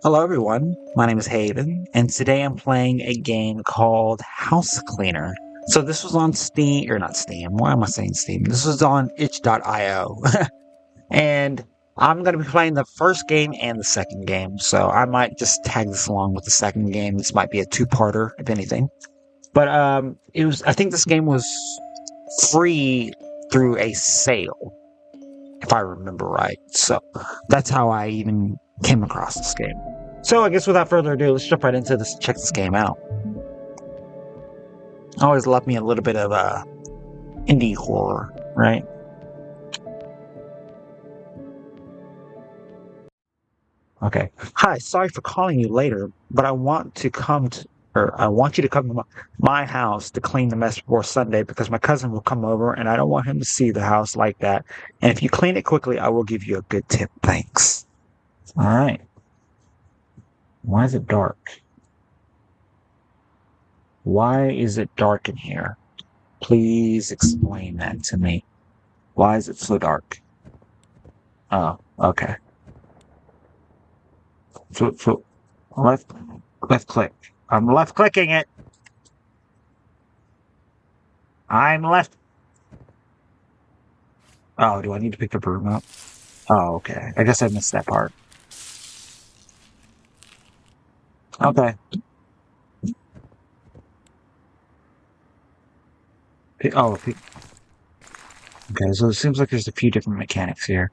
Hello everyone, my name is Haven, and today I'm playing a game called House Cleaner. So this was on Steam, or not Steam, why am I saying Steam? This was on itch.io, and I'm going to be playing the first game and the second game, so I might just tag this along with the second game. This might be a two-parter, if anything. But I think this game was free through a sale, if I remember right. So that's how I even came across this game. So I guess without further ado, let's jump right into this. Check this game out. I always love me a little bit of indie horror, right? Okay. Hi, sorry for calling you later, but I want to I want you to come to my house to clean the mess before Sunday because my cousin will come over and I don't want him to see the house like that. And if you clean it quickly, I will give you a good tip. Thanks. All right. Why is it dark? Why is it dark in here? Please explain that to me. Why is it so dark? Oh, okay. So left click. I'm left clicking it. I'm left. Oh, do I need to pick the broom up? Oh, okay. I guess I missed that part. Okay. Okay, so it seems like there's a few different mechanics here.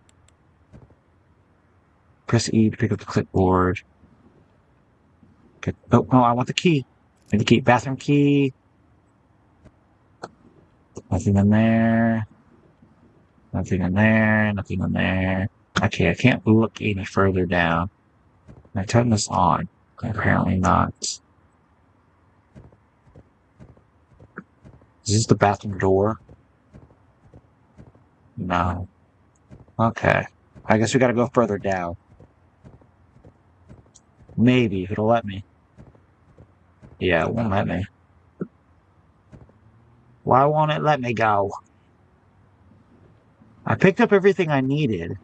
Press E to pick up the clipboard. Okay. Oh, no, I want the key. The key. Bathroom key. Nothing in there. Nothing in there. Nothing in there. Okay, I can't look any further down. Can I turn this on? Apparently not. Is this the bathroom door? No. Okay. I guess we gotta go further down. Maybe, if it'll let me. Yeah, it won't let me. Why won't it let me go? I picked up everything I needed.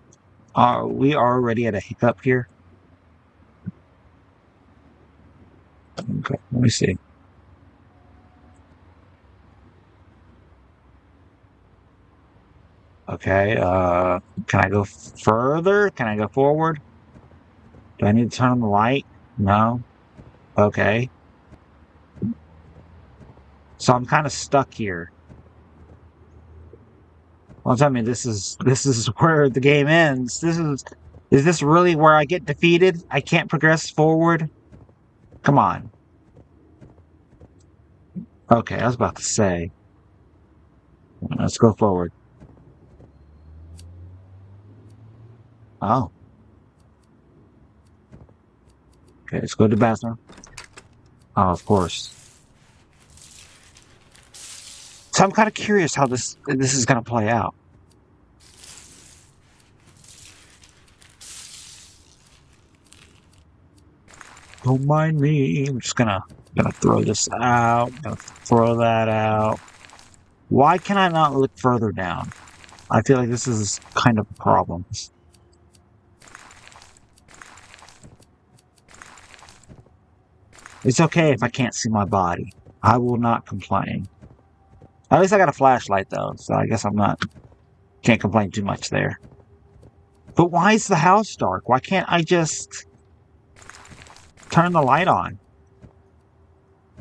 Are we already at a hiccup here? Okay, let me see. Okay, can I go further? Can I go forward? Do I need to turn on the light? No. Okay. So I'm kind of stuck here. Well, tell me this is where the game ends. Is this really where I get defeated? I can't progress forward? Come on. Okay, I was about to say. Let's go forward. Oh. Okay, let's go to the bathroom. Oh, of course. So I'm kind of curious how this is gonna play out. Don't mind me. I'm just gonna throw this out. Gonna throw that out. Why can I not look further down? I feel like this is kind of a problem. It's okay if I can't see my body. I will not complain. At least I got a flashlight though, so I guess can't complain too much there. But why is the house dark? Why can't I just turn the light on?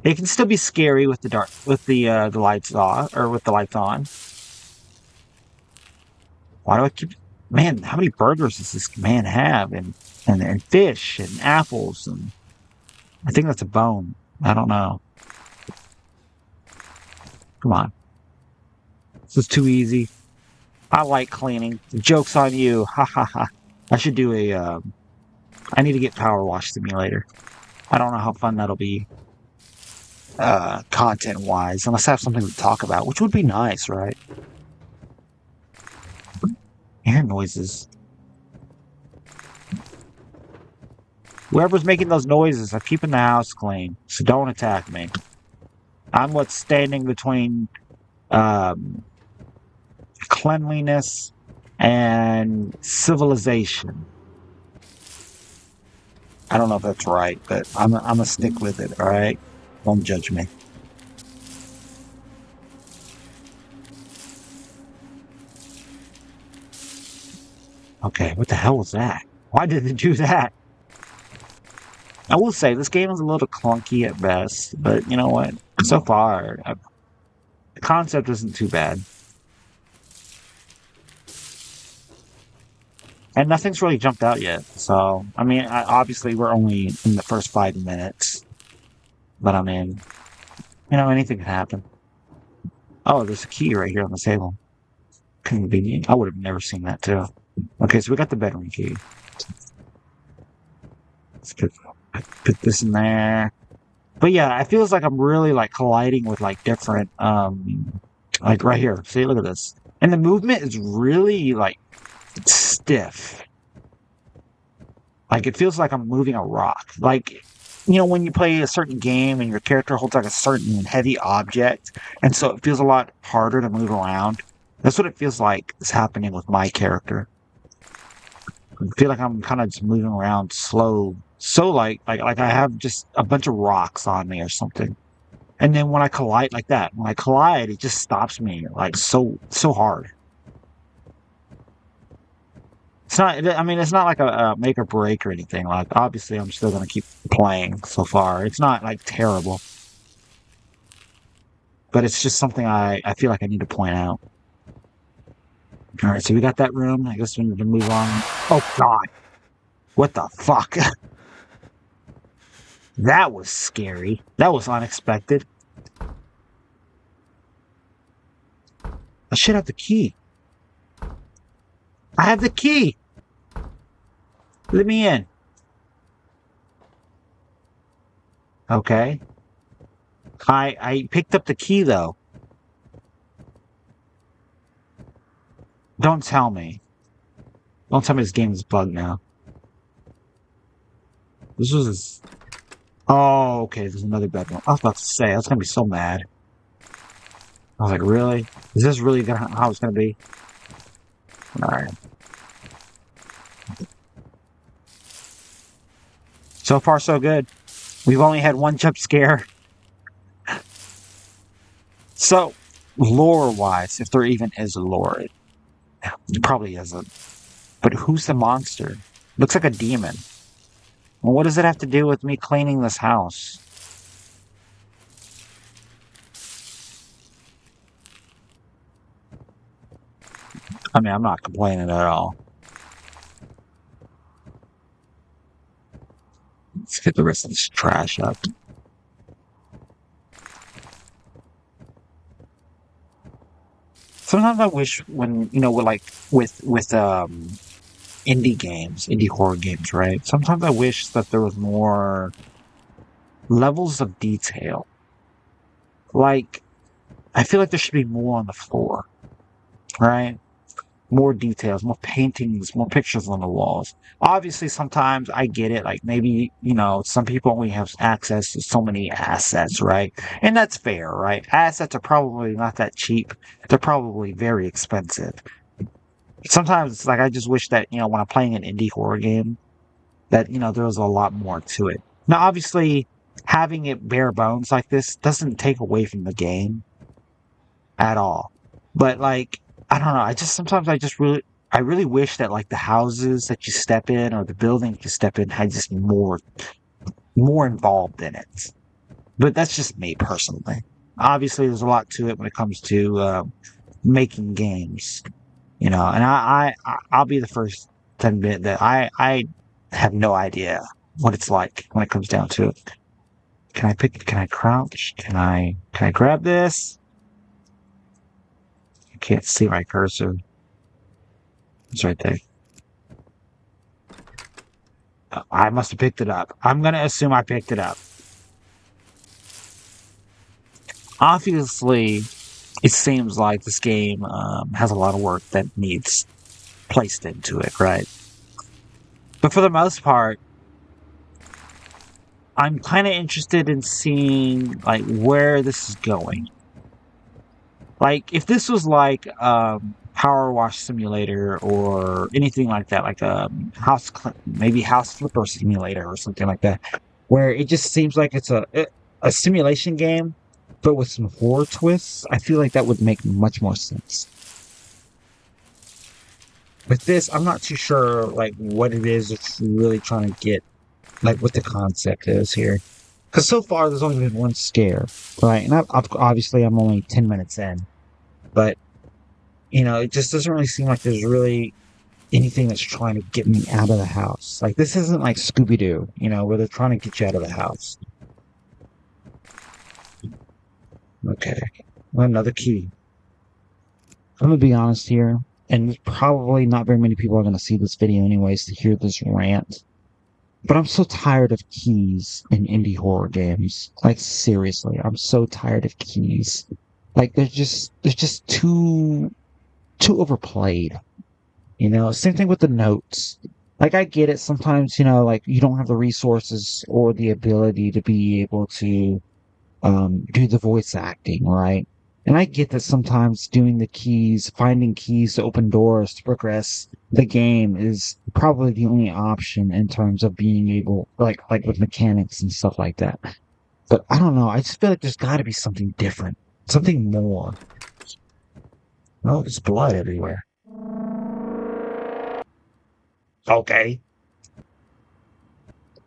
It can still be scary with the lights off or with the lights on. Why do I keep? Man, how many burgers does this man have? And fish and apples and I think that's a bone. I don't know. Come on, this is too easy. I like cleaning. The joke's on you. Ha ha ha. I should do a. I need to get Power Wash Simulator. I don't know how fun that'll be. Content wise, unless I have something to talk about, which would be nice, right? Air noises. Whoever's making those noises are keeping the house clean, so don't attack me. I'm what's standing between cleanliness and civilization. I don't know if that's right, but I'm gonna stick with it. All right, don't judge me. Okay, what the hell was that? Why did it do that? I will say this game is a little clunky at best, but you know what? So far, the concept isn't too bad, and nothing's really jumped out yet. So, I mean, obviously we're only in the first 5 minutes, but I mean, anything can happen. Oh, there's a key right here on the table. Convenient. I would have never seen that too. Okay, so we got the bedroom key. Let's put this in there. But yeah, it feels like I'm really like colliding with like different like right here. See, look at this. And the movement is really like stiff. Like it feels like I'm moving a rock. Like when you play a certain game and your character holds like a certain heavy object, and so it feels a lot harder to move around. That's what it feels like is happening with my character. I feel like I'm kind of just moving around slow, so like I have just a bunch of rocks on me or something. And then when I collide like that, it just stops me like so hard. It's not. I mean, it's not like a make or break or anything. Like obviously, I'm still gonna keep playing. So far, it's not like terrible, but it's just something I feel like I need to point out. All right, so we got that room. I guess we need to move on. Oh God, what the fuck? That was scary. That was unexpected. I should have the key. I have the key. Let me in. Okay. I picked up the key though. Don't tell me. Don't tell me this game is bugged now. This was. Oh, okay. There's another bedroom. I was about to say I was gonna be so mad. I was like, really? Is this really how it's gonna be? All right. So far, so good. We've only had one jump scare. So, lore-wise, if there even is a lore, it probably isn't. But who's the monster? Looks like a demon. Well, what does it have to do with me cleaning this house? I mean, I'm not complaining at all. Let's get the rest of this trash up. Sometimes I wish when with indie games, indie horror games, right? Sometimes I wish that there was more levels of detail. Like, I feel like there should be more on the floor, right? More details, more paintings, more pictures on the walls. Obviously, sometimes I get it. Like maybe, some people only have access to so many assets, right? And that's fair, right? Assets are probably not that cheap. They're probably very expensive. Sometimes it's like I just wish that, when I'm playing an indie horror game, that, there was a lot more to it. Now, obviously, having it bare bones like this doesn't take away from the game at all. But like, I don't know. I really wish that like the houses that you step in or the buildings you step in had just more involved in it. But that's just me personally. Obviously, there's a lot to it when it comes to making games, and I'll be the first to admit that I have no idea what it's like when it comes down to it. Can I crouch? Can I grab this? I can't see my cursor. It's right there. I must have picked it up. I'm gonna assume I picked it up. Obviously, it seems like this game has a lot of work that needs placed into it, right? But for the most part, I'm kind of interested in seeing like where this is going. Like, if this was like power wash simulator or anything like that, like a maybe house flipper simulator or something like that, where it just seems like it's a simulation game, but with some horror twists. I feel like that would make much more sense. With this, I'm not too sure like what it is it's really trying to get, like what the concept is here. Because so far there's only been one scare, right? And obviously I'm only 10 minutes in, but it just doesn't really seem like there's really anything that's trying to get me out of the house. Like this isn't like Scooby-Doo, where they're trying to get you out of the house. Okay, well, another key. I'm gonna be honest here, and probably not very many people are gonna see this video anyways to hear this rant. But I'm so tired of keys in indie horror games. Like seriously, I'm so tired of keys. Like they're just too overplayed. Same thing with the notes. Like I get it sometimes, like you don't have the resources or the ability to be able to do the voice acting, right? And I get that sometimes doing the keys, finding keys to open doors to progress the game is probably the only option in terms of being able, like with mechanics and stuff like that. But I don't know. I just feel like there's got to be something different, something more. Oh, there's blood everywhere. Okay.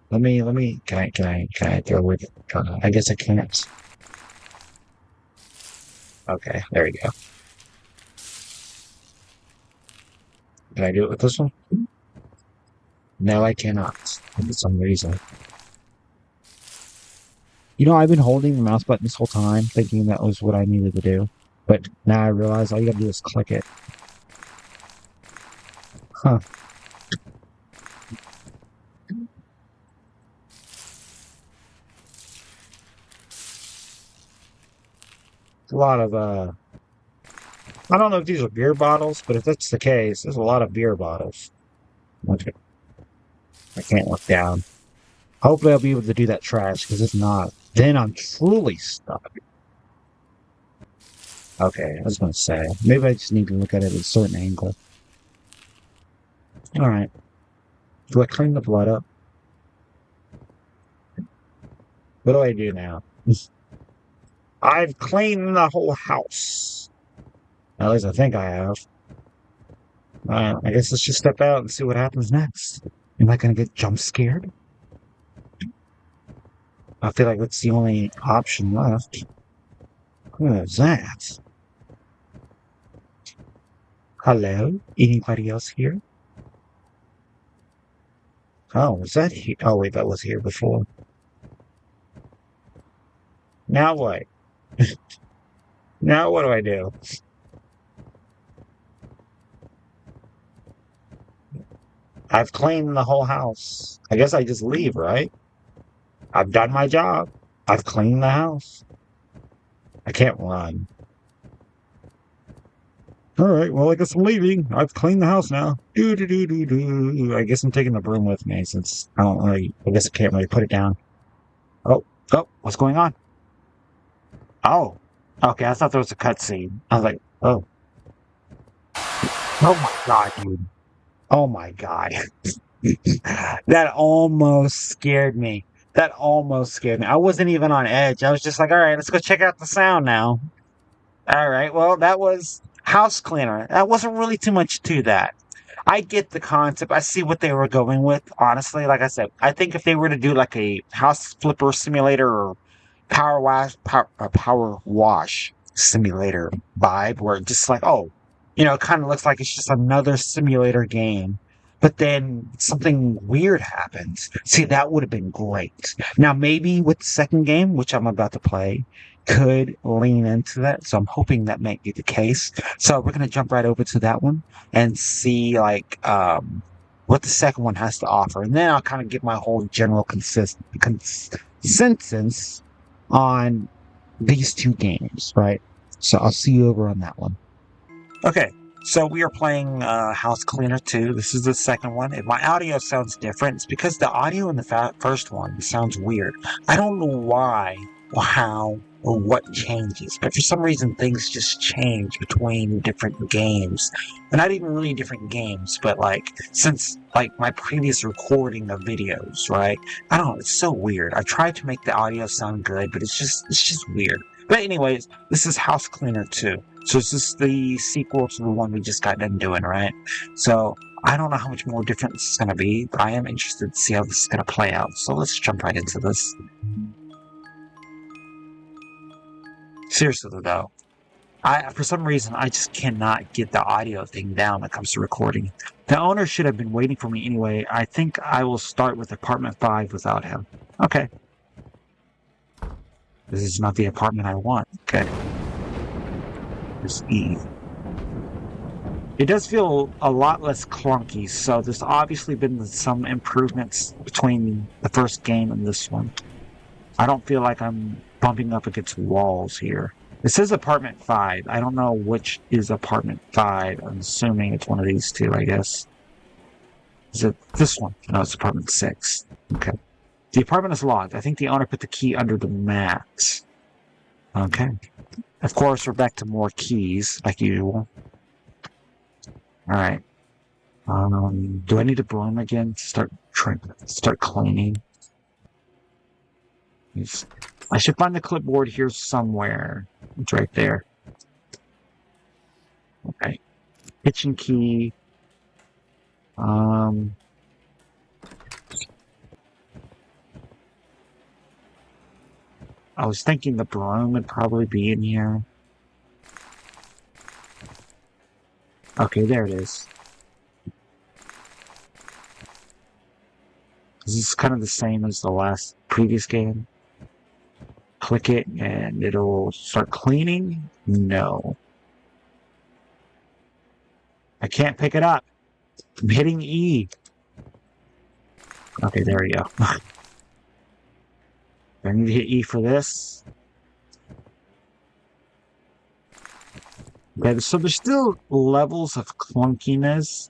Let me. Can I throw it? I guess I can't. Okay, there we go. Can I do it with this one? No, I cannot. For some reason. I've been holding the mouse button this whole time, thinking that was what I needed to do. But now I realize all you gotta do is click it. Huh. It's a lot of, I don't know if these are beer bottles, but if that's the case, there's a lot of beer bottles. Okay. I can't look down. Hopefully I'll be able to do that trash, because if not, then I'm truly stuck. Okay, I was going to say, maybe I just need to look at it at a certain angle. Alright. Do I clean the blood up? What do I do now? I've cleaned the whole house. At least I think I have. I guess let's just step out and see what happens next. Am I going to get jump scared? I feel like that's the only option left. What is that? Hello? Anybody else here? Oh, was that here? Oh, wait, that was here before. Now what? Now what do I do? I've cleaned the whole house. I guess I just leave, right? I've done my job. I've cleaned the house. I can't run. Alright, well, I guess I'm leaving. I've cleaned the house now. I guess I'm taking the broom with me since I don't really, I guess I can't really put it down. Oh, what's going on? Oh, okay, I thought there was a cutscene. I was like, oh. Oh my god, dude. Oh my god. That almost scared me. That almost scared me. I wasn't even on edge. I was just like, alright, let's go check out the sound now. Alright, well, that was House Cleaner. That wasn't really too much to that. I get the concept. I see what they were going with, honestly. Like I said, I think if they were to do like a house flipper simulator or power wash simulator vibe, where it just like, oh, it kind of looks like it's just another simulator game. But then something weird happens. See, that would have been great. Now, maybe with the second game, which I'm about to play, could lean into that. So I'm hoping that might be the case. So we're going to jump right over to that one and see, like, what the second one has to offer. And then I'll kind of give my whole general consensus on these two games, right? So I'll see you over on that one. Okay, so we are playing House Cleaner 2. This is the second one. If my audio sounds different, it's because the audio in the first one sounds weird. I don't know why how or what changes. But for some reason, things just change between different games. And not even really different games, but like, since like my previous recording of videos, right? I don't know, it's so weird. I tried to make the audio sound good, but it's just weird. But anyways, this is House Cleaner 2. So this is the sequel to the one we just got done doing, right? So I don't know how much more different this is going to be, but I am interested to see how this is going to play out. So let's jump right into this. Seriously though, for some reason, I just cannot get the audio thing down when it comes to recording. The owner should have been waiting for me anyway. I think I will start with apartment 5 without him. Okay. This is not the apartment I want. Okay. There's E. It does feel a lot less clunky, so there's obviously been some improvements between the first game and this one. I don't feel like I'm bumping up against walls here. It says apartment 5. I don't know which is apartment 5. I'm assuming it's one of these two, I guess. Is it this one? No, it's apartment 6. Okay. The apartment is locked. I think the owner put the key under the mat. Okay. Of course, we're back to more keys, like usual. Alright. Do I need a broom again to start cleaning? I should find the clipboard here somewhere. It's right there. Okay. Kitchen key. I was thinking the broom would probably be in here. Okay, there it is. This is kind of the same as the previous game. Click it and it'll start cleaning? No. I can't pick it up. I'm hitting E. Okay, there we go. I need to hit E for this. Okay, so there's still levels of clunkiness,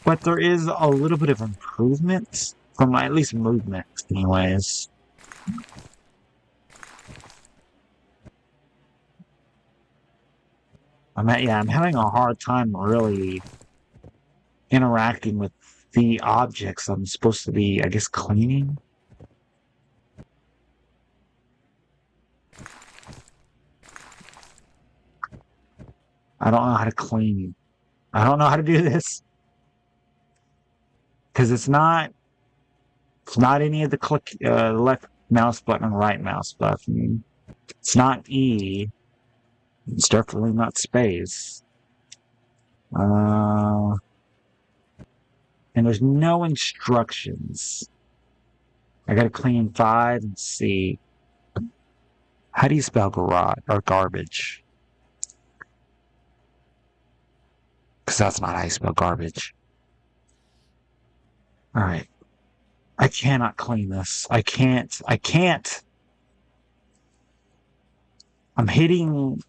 but there is a little bit of improvement from at least movement, anyways. I'm having a hard time really interacting with the objects I'm supposed to be, I guess, cleaning. I don't know how to clean. I don't know how to do this. Because it's not any of the left mouse button and right mouse button. It's not E. It's definitely not space. And there's no instructions. I gotta clean 5 and C. How do you spell garage or garbage? Because that's not how you spell garbage. Alright. I cannot clean this. I can't. I'm hitting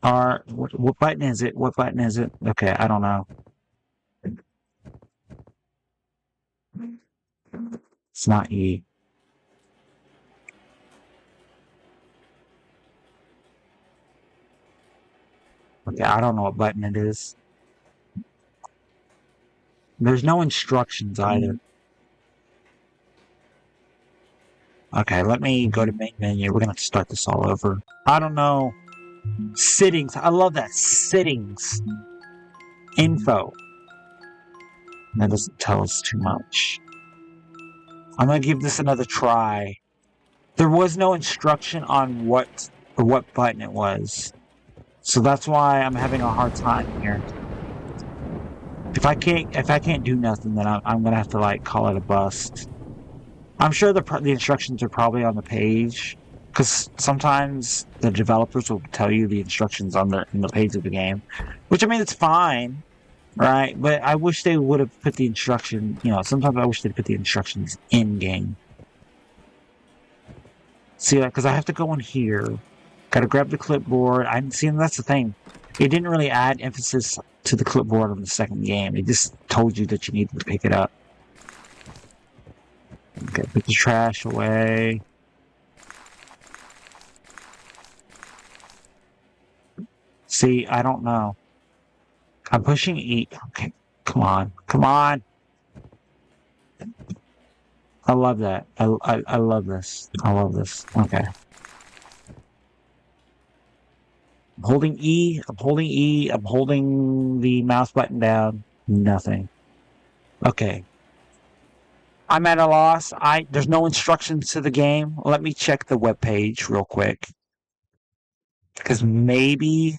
R. What button is it? What button is it? Okay, I don't know. It's not E. Okay, I don't know what button it is. There's no instructions either. Okay, let me go to main menu. We're gonna have to start this all over. I don't know. Settings. I love that. Settings. Info. That doesn't tell us too much. I'm gonna give this another try. There was no instruction on what button it was. So that's why I'm having a hard time here. If I can't do nothing, then I'm gonna have to like call it a bust. I'm sure the instructions are probably on the page, because sometimes the developers will tell you the instructions on the page of the game, which I mean it's fine, right? But I wish they would have put the instruction. Sometimes I wish they'd put the instructions in game. See, because I have to go in here, gotta grab the clipboard. That's the thing. It didn't really add emphasis to the clipboard on the second game. It just told you that you needed to pick it up. Okay, put the trash away. See, I don't know. I'm pushing E. Okay, come on. Come on. I love that. I love this. I love this. Okay. I'm holding E. I'm holding E. I'm holding the mouse button down. Nothing. Okay. I'm at a loss. There's no instructions to the game. Let me check the web page real quick. Because maybe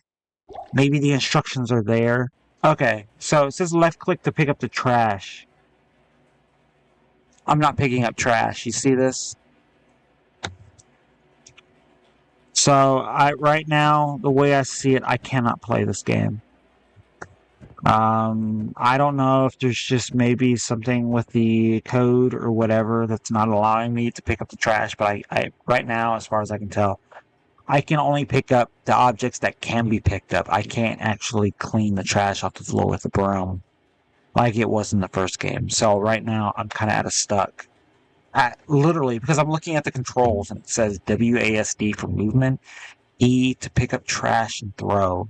the instructions are there. Okay. So it says left click to pick up the trash. I'm not picking up trash. You see this? So right now, the way I see it, I cannot play this game. I don't know if there's just maybe something with the code or whatever that's not allowing me to pick up the trash, but I right now, as far as I can tell, I can only pick up the objects that can be picked up. I can't actually clean the trash off the floor with a broom like it was in the first game. So right now, I'm kind of at a stuck. Literally, because I'm looking at the controls and it says WASD for movement, E to pick up trash and throw,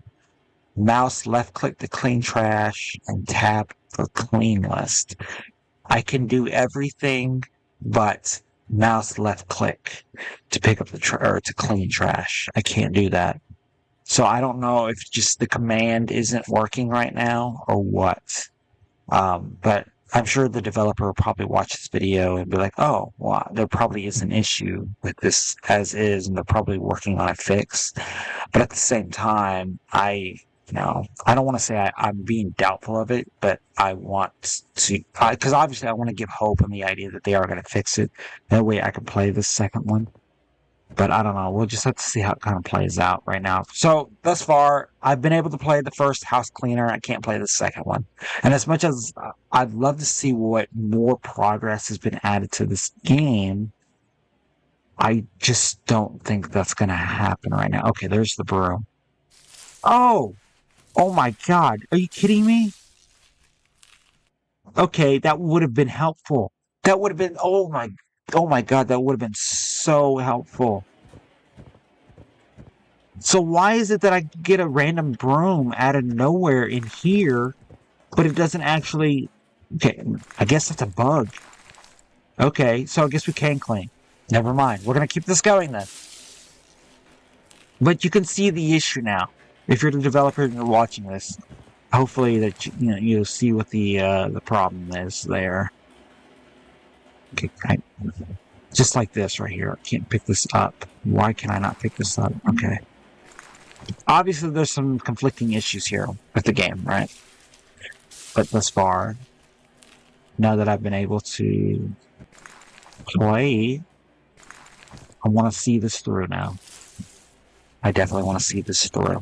mouse left click to clean trash, and tab for clean list. I can do everything but mouse left click to pick up or to clean trash. I can't do that. So I don't know if just the command isn't working right now or what. But I'm sure the developer will probably watch this video and be like, oh, well, there probably is an issue with this as is, and they're probably working on a fix. But at the same time, I don't want to say I'm being doubtful of it, but I want to, because obviously I want to give hope in the idea that they are going to fix it. That way I can play the second one. But I don't know. We'll just have to see how it kind of plays out right now. So thus far, I've been able to play the first house cleaner. I can't play the second one. And as much as I'd love to see what more progress has been added to this game, I just don't think that's going to happen right now. Okay, there's the broom. Oh, oh my God. Are you kidding me? Okay, that would have been helpful. That would have been, oh my God, that would have been so helpful. So why is it that I get a random broom out of nowhere in here, but it doesn't actually... Okay, I guess that's a bug. Okay, so I guess we can clean. Never mind. We're going to keep this going then. But you can see the issue now. If you're the developer and you're watching this, hopefully that you'll see what the problem is there. Okay, just like this right here. I can't pick this up. Why can I not pick this up? Okay. Obviously, there's some conflicting issues here with the game, right? But thus far, now that I've been able to play, I want to see this through now. I definitely want to see this through.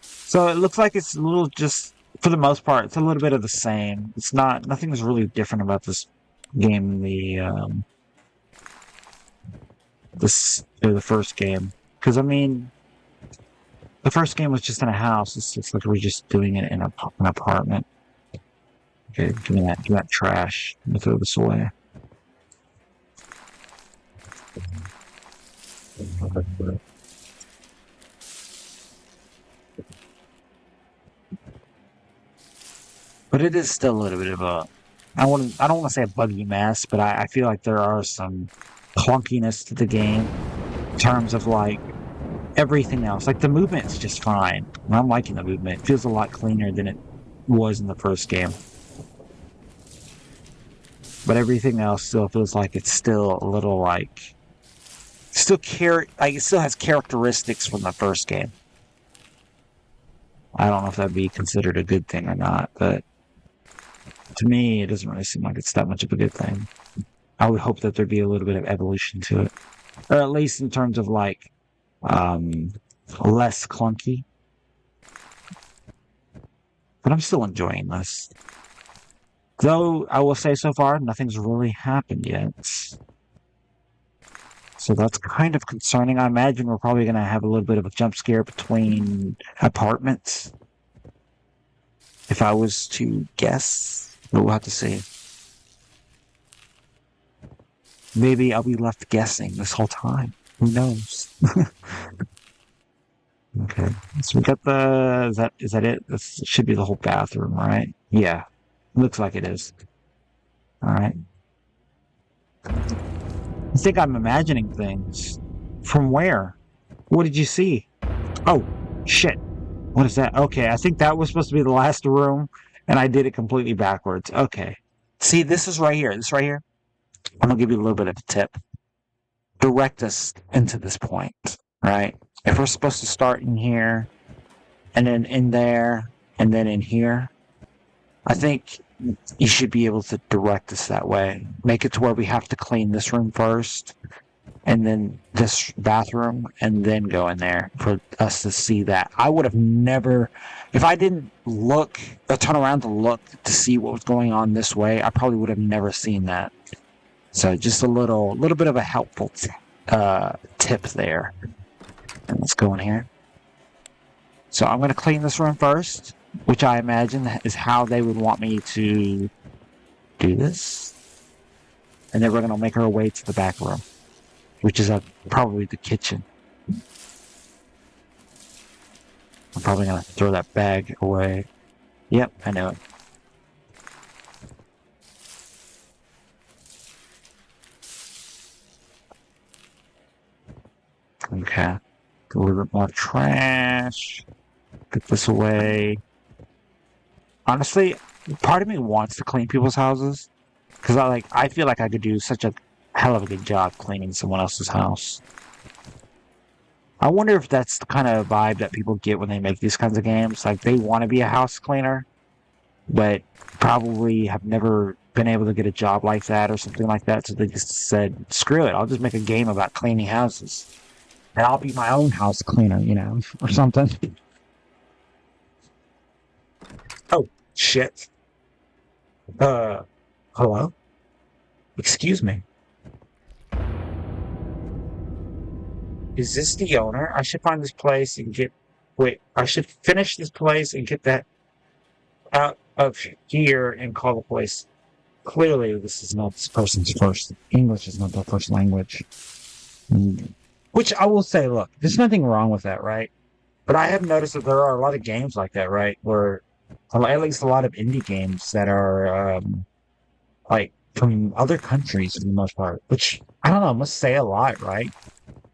So it looks like it's a little just, for the most part, it's a little bit of the same. It's not, nothing's really different about this game, the first game. Because, I mean, the first game was just in a house. It's like we're just doing it in an apartment. Okay, give me that trash. Let me throw this away. But it is still a little bit of a, I don't want to say a buggy mess, but I feel like there are some clunkiness to the game in terms of like everything else. Like the movement's just fine. I'm liking the movement. It feels a lot cleaner than it was in the first game. But everything else still feels like it's still a little like it still has characteristics from the first game. I don't know if that'd be considered a good thing or not, but to me, it doesn't really seem like it's that much of a good thing. I would hope that there'd be a little bit of evolution to it, or at least in terms of like less clunky. But I'm still enjoying this. Though I will say so far, nothing's really happened yet. So that's kind of concerning. I imagine we're probably going to have a little bit of a jump scare between apartments. If I was to guess, but we'll have to see. Maybe I'll be left guessing this whole time. Who knows? Okay. So we got the is that it? This should be the whole bathroom, right? Yeah. Looks like it is. All right. I think I'm imagining things. From where? What did you see? Oh, shit. What is that? Okay, I think that was supposed to be the last room, and I did it completely backwards. Okay. See, this is right here. This right here. I'm gonna give you a little bit of a tip. Direct us into this point, right? If we're supposed to start in here, and then in there, and then in here, I think you should be able to direct us that way. Make it to where we have to clean this room first, and then this bathroom, and then go in there for us to see that. I would have never, if I didn't look, or turn around to look to see what was going on this way, I probably would have never seen that. So just a little bit of a helpful tip there. And let's go in here. So I'm going to clean this room first, which I imagine is how they would want me to do this. And then we're going to make our way to the back room, which is probably the kitchen. I'm probably going to throw that bag away. Yep, I know it. Okay. A little bit more trash. Get this away. Honestly, part of me wants to clean people's houses. Because I feel like I could do such a hell of a good job cleaning someone else's house. I wonder if that's the kind of vibe that people get when they make these kinds of games. Like, they want to be a house cleaner, but probably have never been able to get a job like that or something like that. So they just said, screw it, I'll just make a game about cleaning houses. And I'll be my own house cleaner, or something. Oh, shit. Hello? Excuse me. Is this the owner? I should find this place and I should finish this place and get that out of here and call the place. Clearly, this is not this person's first. English is not their first language. Which I will say, look, there's nothing wrong with that, right? But I have noticed that there are a lot of games like that, right? Where, at least a lot of indie games that are, like, from other countries for the most part. Which, I don't know, must say a lot, right?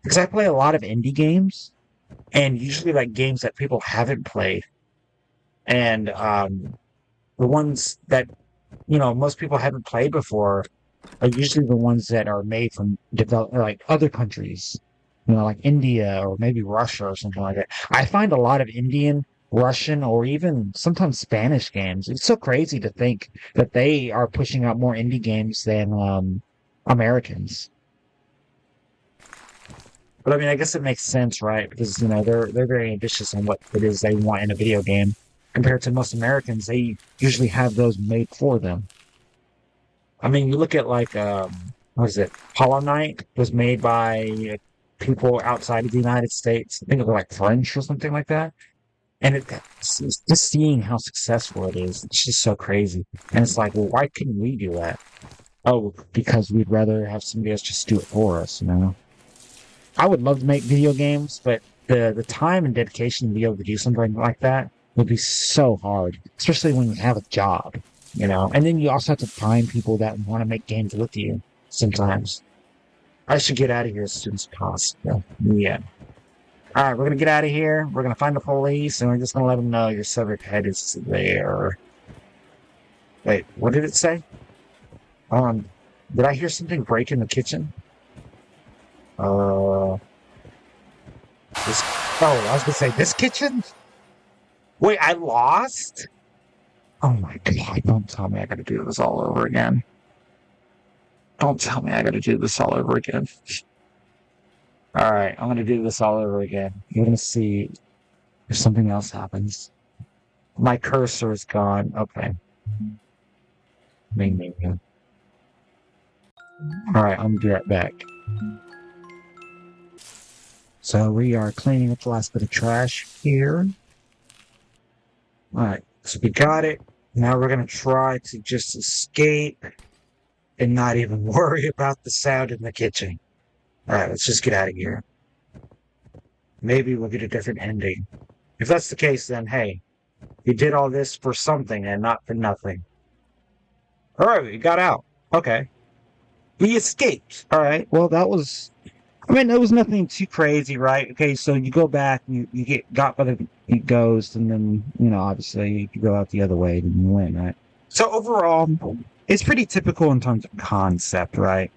Because I play a lot of indie games, and usually like games that people haven't played. And the ones that, most people haven't played before are usually the ones that are made from like other countries, like India or maybe Russia or something like that. I find a lot of Indian, Russian, or even sometimes Spanish games. It's so crazy to think that they are pushing out more indie games than Americans. But I mean, I guess it makes sense, right? Because they're very ambitious on what it is they want in a video game. Compared to most Americans, they usually have those made for them. I mean, you look at like what is it? Hollow Knight was made by people outside of the United States. I think it was like French or something like that. And it's just seeing how successful it is, it's just so crazy. And it's like, well, why couldn't we do that? Oh, because we'd rather have somebody else just do it for us. I would love to make video games, but the time and dedication to be able to do something like that would be so hard, especially when you have a job. And then you also have to find people that want to make games with you sometimes. I should get out of here as soon as possible. Yeah. All right, we're going to get out of here. We're going to find the police, and we're just going to let them know your severed head is there. Wait, what did it say? Did I hear something break in the kitchen? Uh, I was gonna say this kitchen? Wait, I lost? Oh my god, don't tell me I gotta do this all over again. Don't tell me I gotta do this all over again. Alright, I'm gonna do this all over again. I'm gonna see if something else happens. My cursor is gone. Okay. Alright, I'm gonna be right back. So we are cleaning up the last bit of trash here. Alright, so we got it. Now we're going to try to just escape. and not even worry about the sound in the kitchen. All right, let's just get out of here. Maybe we'll get a different ending. If that's the case, then hey, you did all this for something and not for nothing. All right, we got out. Okay. We escaped. All right. Well, that was. I mean, there was nothing too crazy, right? Okay, so you go back, you get got by the ghost, and then obviously you go out the other way and you win, right? So overall, it's pretty typical in terms of concept, right?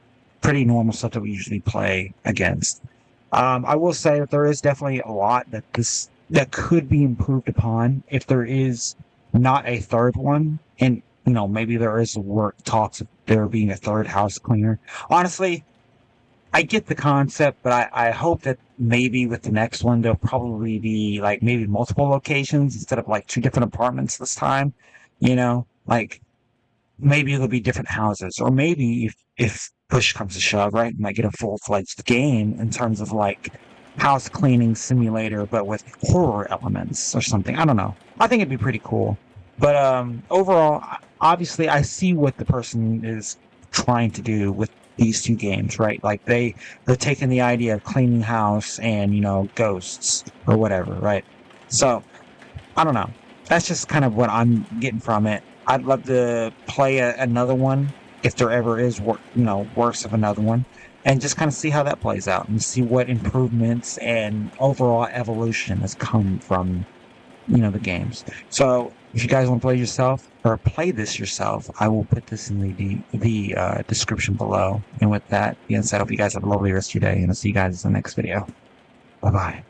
Pretty normal stuff that we usually play against. I will say that there is definitely a lot that could be improved upon if there is not a third one, and maybe there is work talks of there being a third house cleaner. Honestly, I get the concept, but I hope that maybe with the next one there'll probably be like maybe multiple locations instead of like two different apartments this time. Like maybe it'll be different houses, or maybe if push comes to shove, right, you might get a full fledged game in terms of like house cleaning simulator, but with horror elements or something. I don't know. I think it'd be pretty cool. But overall, obviously, I see what the person is trying to do with these two games, right? Like they're taking the idea of cleaning house and ghosts or whatever, right? So I don't know. That's just kind of what I'm getting from it. I'd love to play another one if there ever is, worse of another one, and just kind of see how that plays out and see what improvements and overall evolution has come from, the games. So if you guys want to play yourself or play this yourself, I will put this in the description below. And with that being said, I hope you guys have a lovely rest of your day, and I'll see you guys in the next video. Bye bye.